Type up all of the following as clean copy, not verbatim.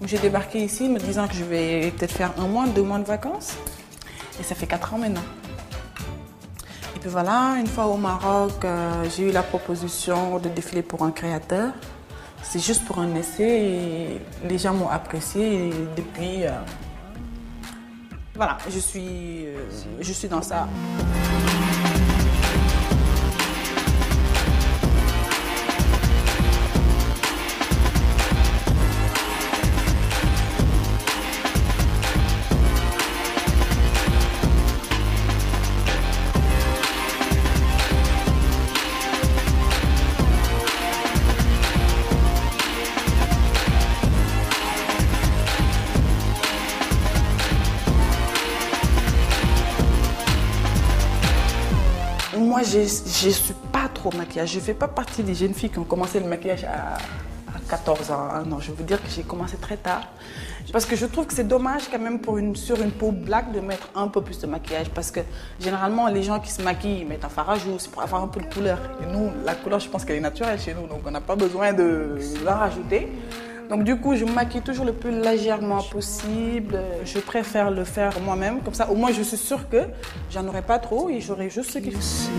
J'ai débarqué ici me disant que je vais peut-être faire 1 mois, 2 mois de vacances. Et ça fait 4 ans maintenant. Et puis voilà, une fois au Maroc, j'ai eu la proposition de défiler pour un créateur. C'est juste pour un essai et les gens m'ont apprécié et depuis, voilà, je suis dans ça. Moi, je ne suis pas trop maquillage. Je ne fais pas partie des jeunes filles qui ont commencé le maquillage à 14 ans. Non, je veux dire que j'ai commencé très tard. Parce que je trouve que c'est dommage quand même sur une peau black de mettre un peu plus de maquillage. Parce que généralement, les gens qui se maquillent, ils mettent un fard à joues, c'est pour avoir un peu de couleur. Et nous, la couleur, je pense qu'elle est naturelle chez nous. Donc, on n'a pas besoin de la rajouter. Donc du coup, je me maquille toujours le plus légèrement possible. Je préfère le faire moi-même. Comme ça, au moins, je suis sûre que j'en aurai pas trop et j'aurai juste ce qu'il faut.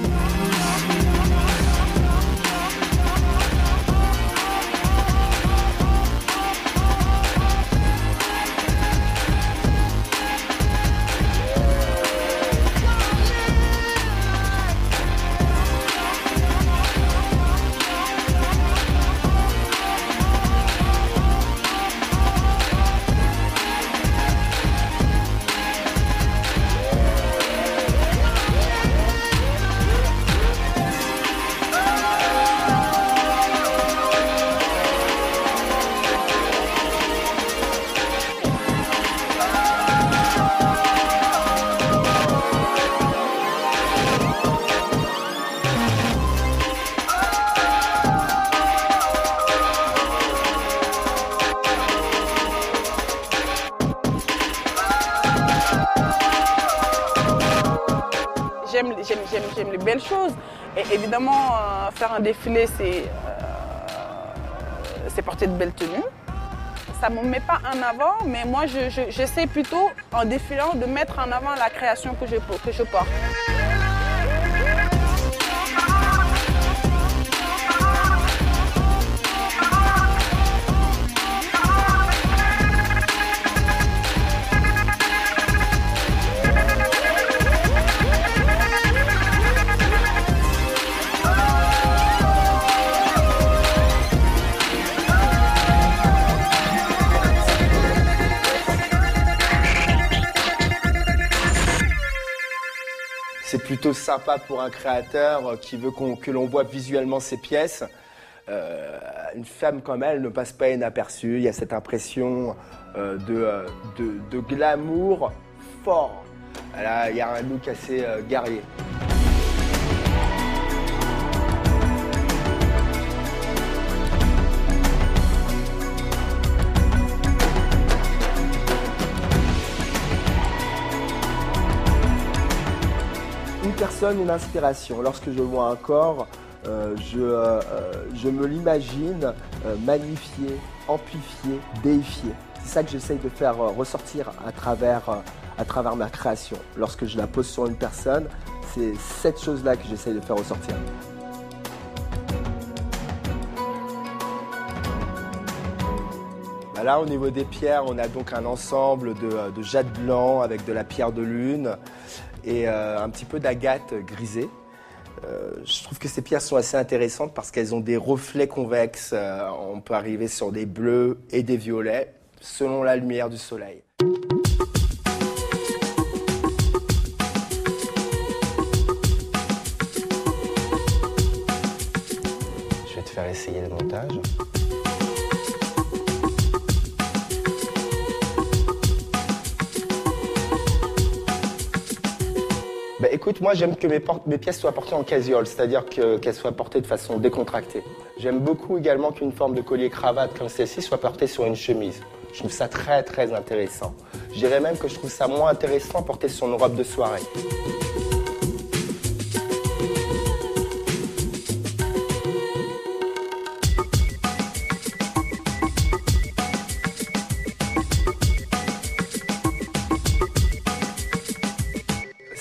J'aime les belles choses. Et évidemment, faire un défilé, c'est porter de belles tenues. Ça ne me met pas en avant, mais moi, j'essaie plutôt, en défilant, de mettre en avant la création que je porte. C'est plutôt sympa pour un créateur qui veut que l'on voit visuellement ses pièces. Une femme comme elle ne passe pas inaperçue. Il y a cette impression de glamour fort. Là, il y a un look assez guerrier. Une personne, une inspiration. Lorsque je vois un corps, je me l'imagine magnifié, amplifié, déifié. C'est ça que j'essaye de faire ressortir à travers ma création. Lorsque je la pose sur une personne, c'est cette chose-là que j'essaye de faire ressortir. Là, au niveau des pierres, on a donc un ensemble de jade blanc avec de la pierre de lune et un petit peu d'agate grisée. Je trouve que ces pierres sont assez intéressantes parce qu'elles ont des reflets convexes. On peut arriver sur des bleus et des violets selon la lumière du soleil. Je vais te faire essayer le montage. Bah, écoute, moi j'aime que mes pièces soient portées en casual, c'est-à-dire qu'elles soient portées de façon décontractée. J'aime beaucoup également qu'une forme de collier-cravate comme celle-ci soit portée sur une chemise. Je trouve ça très très intéressant. Je dirais même que je trouve ça moins intéressant porté sur une robe de soirée.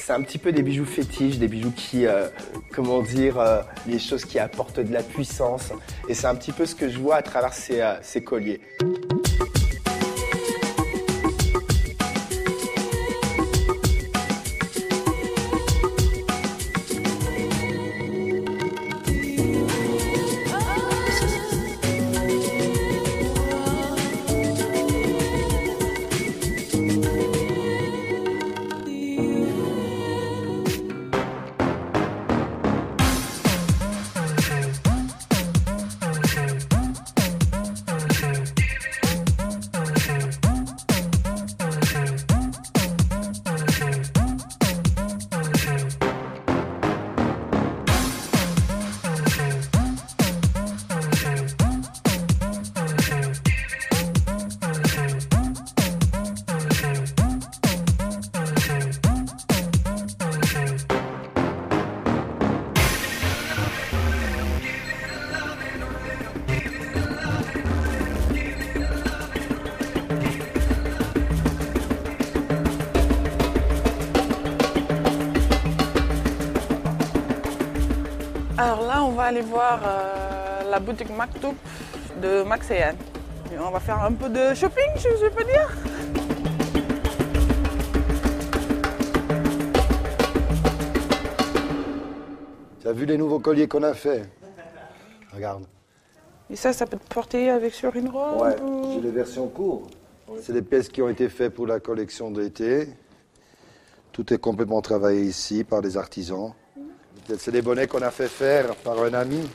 c'est un petit peu des bijoux fétiches, des bijoux qui, comment dire, les choses qui apportent de la puissance. Et c'est un petit peu ce que je vois à travers ces colliers. Alors là, on va aller voir la boutique Maktoum de Max et Yann. Et on va faire un peu de shopping, je peux dire. Tu as vu les nouveaux colliers qu'on a fait? Regarde. Et ça peut te porter avec sur une robe? Ouais, c'est les versions courtes. C'est des pièces qui ont été faites pour la collection d'été. Tout est complètement travaillé ici par des artisans. C'est des bonnets qu'on a fait faire par un ami,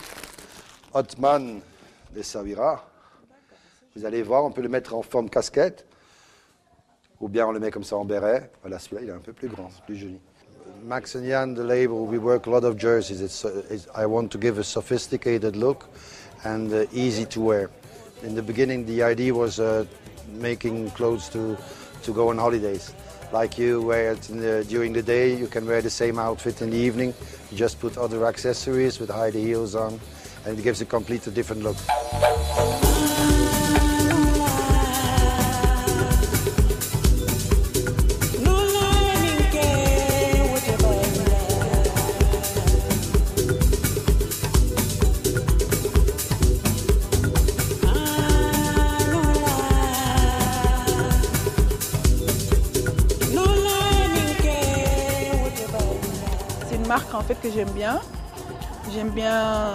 Othman de Savira. Vous allez voir, on peut le mettre en forme casquette, ou bien on le met comme ça en béret. Voilà, celui-là, il est un peu plus grand, c'est plus joli. Max and Jan, the label, we work a lot of jerseys. I want to give a sophisticated look and easy to wear. In the beginning, the idea was making clothes to go on holidays. Like you wear it during the day, you can wear the same outfit in the evening. You just put other accessories with high heels on, and it gives a completely different look. Marque en fait que j'aime bien. J'aime bien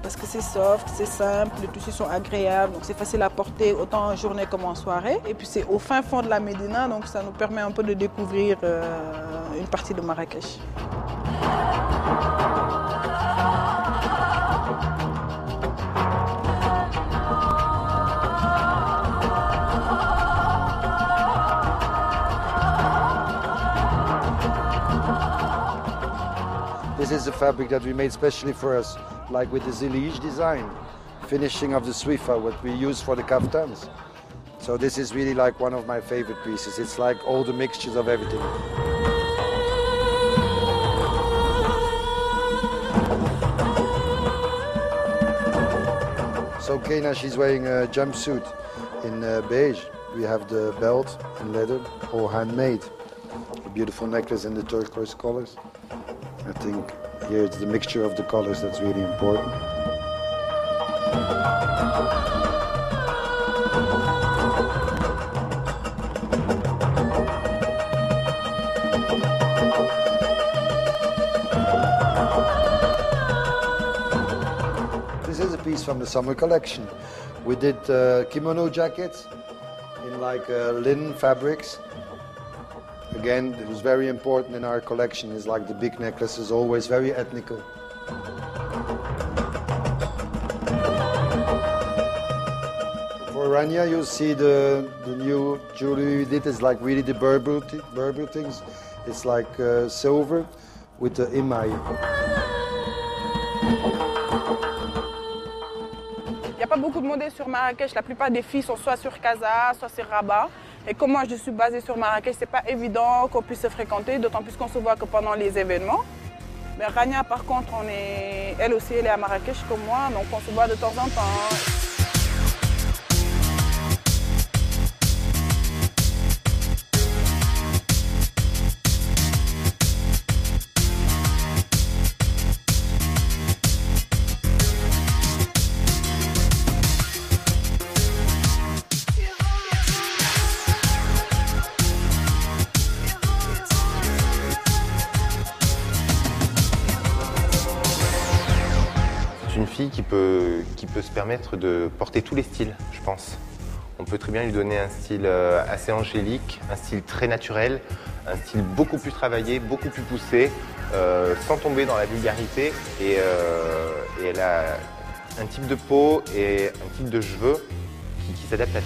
parce que c'est soft, c'est simple, les tissus sont agréables, donc c'est facile à porter autant en journée comme en soirée. Et puis c'est au fin fond de la Médina, donc ça nous permet un peu de découvrir une partie de Marrakech. This is a fabric that we made specially for us, like with the Zilige design, finishing of the Swifa, what we use for the kaftans. So this is really like one of my favorite pieces. It's like all the mixtures of everything. So Kena, she's wearing a jumpsuit in beige. We have the belt in leather, all handmade. A beautiful necklace in the turquoise colors. I think here it's the mixture of the colors that's really important. This is a piece from the summer collection. We did kimono jackets in like linen fabrics. Again, it was very important in our collection, is like the big necklace is always very ethnical. For Rania, you'll see the new jewelry we did is like really the Berber things. It's like silver with the émail. Il n'y a pas beaucoup de modèles sur Marrakech, la plupart des filles sont soit sur Casa, soit sur Rabat. Et comme moi je suis basée sur Marrakech, c'est pas évident qu'on puisse se fréquenter, d'autant plus qu'on se voit que pendant les événements. Mais Rania par contre, elle aussi elle est à Marrakech comme moi, donc on se voit de temps en temps. fille qui peut se permettre de porter tous les styles, je pense. On peut très bien lui donner un style assez angélique, un style très naturel, un style beaucoup plus travaillé, beaucoup plus poussé, sans tomber dans la vulgarité. Et elle a un type de peau et un type de cheveux qui s'adapte à tout.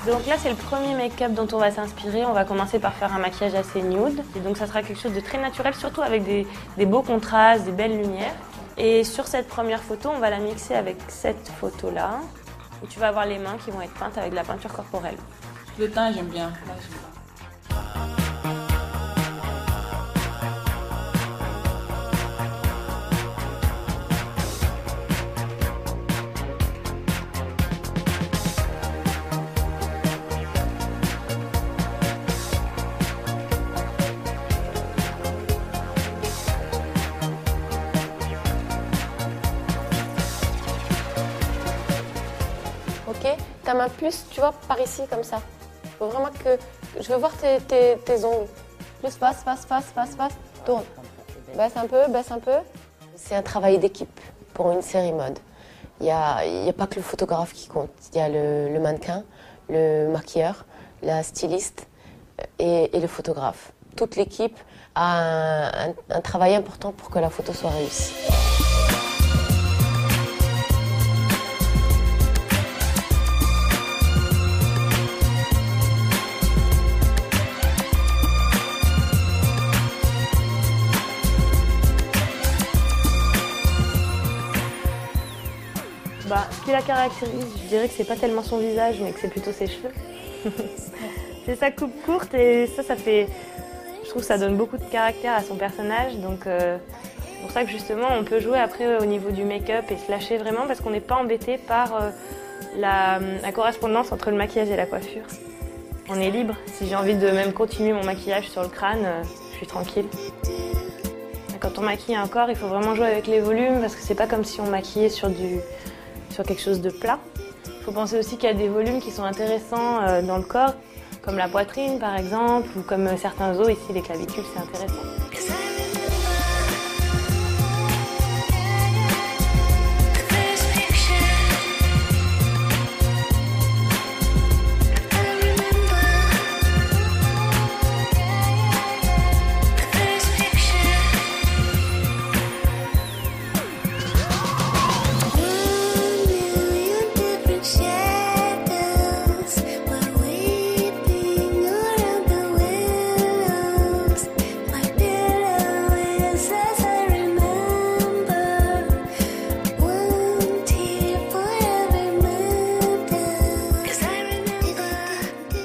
Donc là, c'est le premier make-up dont on va s'inspirer. On va commencer par faire un maquillage assez nude. Et donc ça sera quelque chose de très naturel, surtout avec des beaux contrastes, des belles lumières. Et sur cette première photo, on va la mixer avec cette photo-là, où tu vas avoir les mains qui vont être peintes avec de la peinture corporelle. Le teint, j'aime bien. Là, Ok, ta main plus, tu vois, par ici, comme ça. Faut vraiment que... Je veux voir tes ongles. Plus, passe, tourne. Baisse un peu, baisse un peu. C'est un travail d'équipe pour une série mode. Il n'y a pas que le photographe qui compte. Il y a le mannequin, le maquilleur, la styliste et le photographe. Toute l'équipe a un travail important pour que la photo soit réussie. Ce qui la caractérise, je dirais que c'est pas tellement son visage, mais que c'est plutôt ses cheveux. C'est sa coupe courte et ça fait... Je trouve que ça donne beaucoup de caractère à son personnage. Donc c'est pour ça que justement on peut jouer après au niveau du make-up et se lâcher vraiment parce qu'on n'est pas embêté par la correspondance entre le maquillage et la coiffure. On est libre. Si j'ai envie de même continuer mon maquillage sur le crâne, je suis tranquille. Quand on maquille un corps, il faut vraiment jouer avec les volumes parce que c'est pas comme si on maquillait sur quelque chose de plat. Il faut penser aussi qu'il y a des volumes qui sont intéressants dans le corps, comme la poitrine par exemple, ou comme certains os ici, les clavicules, c'est intéressant.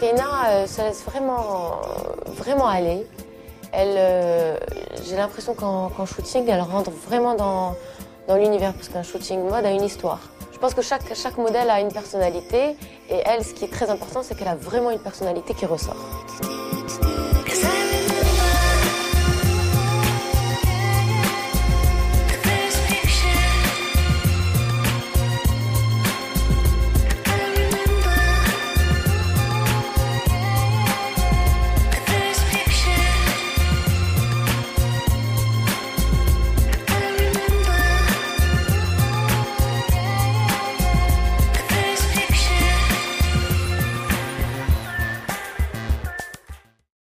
Léna se laisse vraiment aller. J'ai l'impression qu'en shooting, elle rentre vraiment dans l'univers, parce qu'un shooting mode a une histoire. Je pense que chaque modèle a une personnalité, et elle, ce qui est très important, c'est qu'elle a vraiment une personnalité qui ressort.